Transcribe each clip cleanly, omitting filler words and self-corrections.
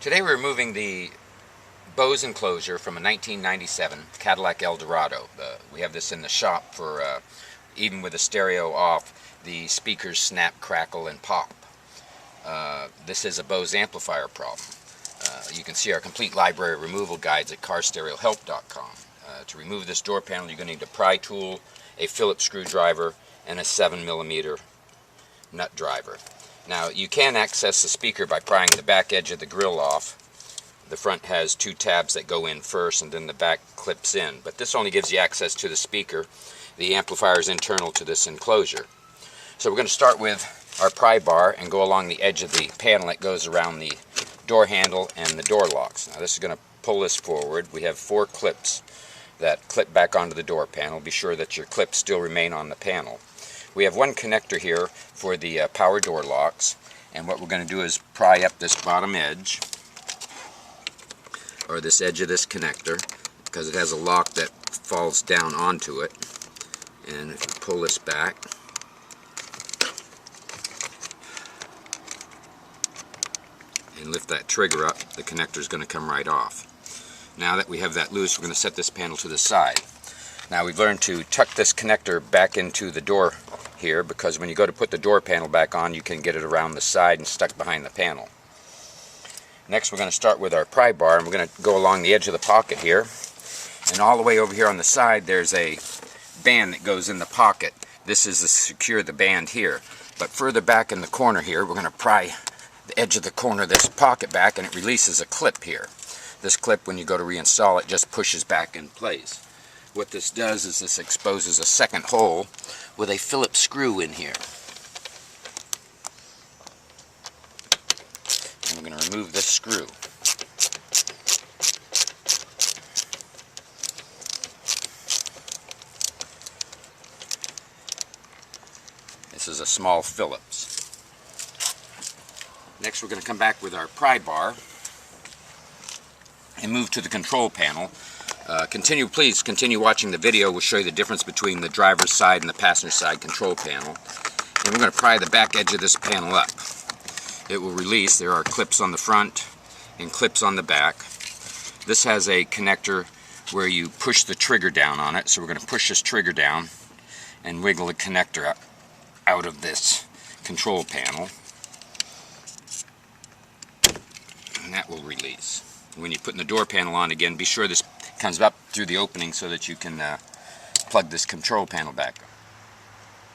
Today we're removing the Bose enclosure from a 1997 Cadillac Eldorado. We have this in the shop for, even with the stereo off, the speakers snap, crackle, and pop. This is a Bose amplifier problem. You can see our complete library of removal guides at carstereohelp.com. To remove this door panel, you're going to need a pry tool, a Phillips screwdriver, and a 7mm nut driver. Now, you can access the speaker by prying the back edge of the grill off. The front has two tabs that go in first, and then the back clips in. But this only gives you access to the speaker. The amplifier is internal to this enclosure. So we're going to start with our pry bar and go along the edge of the panel that goes around the door handle and the door locks. Now, this is going to pull this forward. We have 4 clips that clip back onto the door panel. Be sure that your clips still remain on the panel. We have one connector here for the power door locks, and what we're going to do is pry up this bottom edge, or this edge of this connector, because it has a lock that falls down onto it. And if you pull this back, and lift that trigger up, the connector is going to come right off. Now that we have that loose, we're going to set this panel to the side. Now we've learned to tuck this connector back into the door here, because when you go to put the door panel back on, you can get it around the side and stuck behind the panel. Next, we're going to start with our pry bar, and we're going to go along the edge of the pocket here, and all the way over here on the side there's a band that goes in the pocket. This is to secure the band here, but further back in the corner here, we're going to pry the edge of the corner of this pocket back, and it releases a clip here. This clip, when you go to reinstall it, just pushes back in place. What this does is this exposes a second hole with a Phillips screw in here. And we're going to remove this screw. This is a small Phillips. Next, we're going to come back with our pry bar and move to the control panel. Please continue watching the video. We'll show you the difference between the driver's side and the passenger side control panel. And we're going to pry the back edge of this panel up. It will release. There are clips on the front and clips on the back. This has a connector where you push the trigger down on it. So we're going to push this trigger down and wiggle the connector out of this control panel. And that will release. When you're putting the door panel on again, be sure this comes up through the opening so that you can plug this control panel back.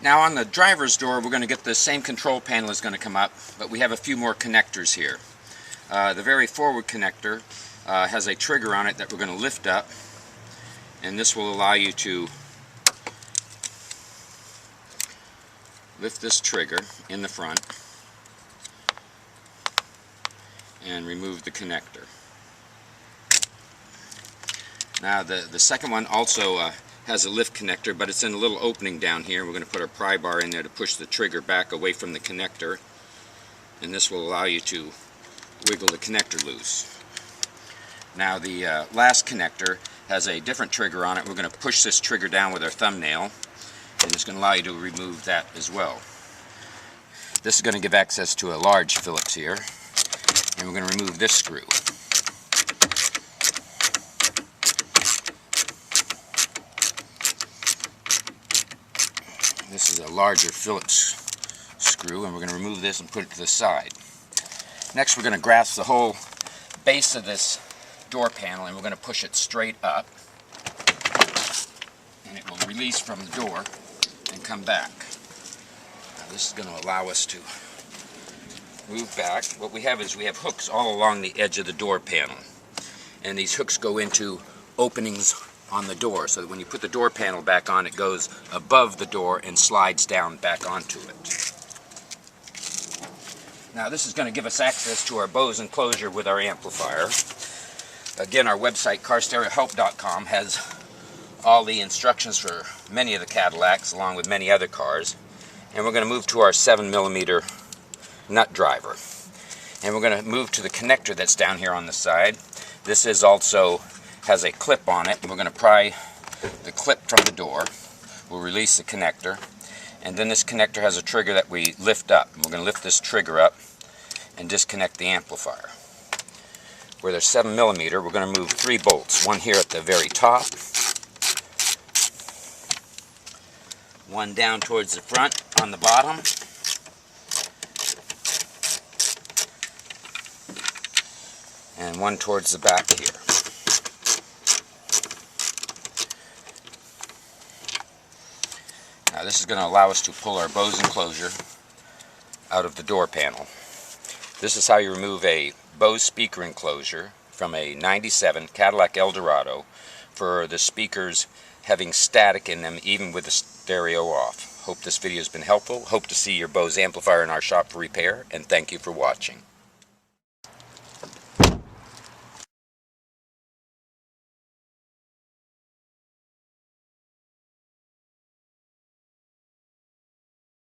Now on the driver's door, we're going to get the same control panel is going to come up, but we have a few more connectors here. The very forward connector has a trigger on it that we're going to lift up, and this will allow you to lift this trigger in the front and remove the connector. Now the second one also has a lift connector, but it's in a little opening down here. We're going to put our pry bar in there to push the trigger back away from the connector, and this will allow you to wiggle the connector loose. Now the last connector has a different trigger on it. We're going to push this trigger down with our thumbnail, and it's going to allow you to remove that as well. This is going to give access to a large Phillips here, and we're going to remove this screw. This is a larger Phillips screw, and we're going to remove this and put it to the side. Next, we're going to grasp the whole base of this door panel, and we're going to push it straight up, and it will release from the door and come back. Now, this is going to allow us to move back. What we have is we have hooks all along the edge of the door panel, and these hooks go into openings on the door, so that when you put the door panel back on, it goes above the door and slides down back onto it. Now this is going to give us access to our Bose enclosure with our amplifier. Again, our website carstereohelp.com has all the instructions for many of the Cadillacs along with many other cars. And we're going to move to our 7mm nut driver. And we're going to move to the connector that's down here on the side. This is also has a clip on it, and we're going to pry the clip from the door. We'll release the connector, and then this connector has a trigger that we lift up. And we're going to lift this trigger up and disconnect the amplifier. where there's 7mm, we're going to move 3 bolts. One here at the very top, one down towards the front on the bottom, and one towards the back here. Now this is going to allow us to pull our Bose enclosure out of the door panel. This is how you remove a Bose speaker enclosure from a 97 Cadillac Eldorado for the speakers having static in them even with the stereo off. Hope this video has been helpful. Hope to see your Bose amplifier in our shop for repair, and thank you for watching.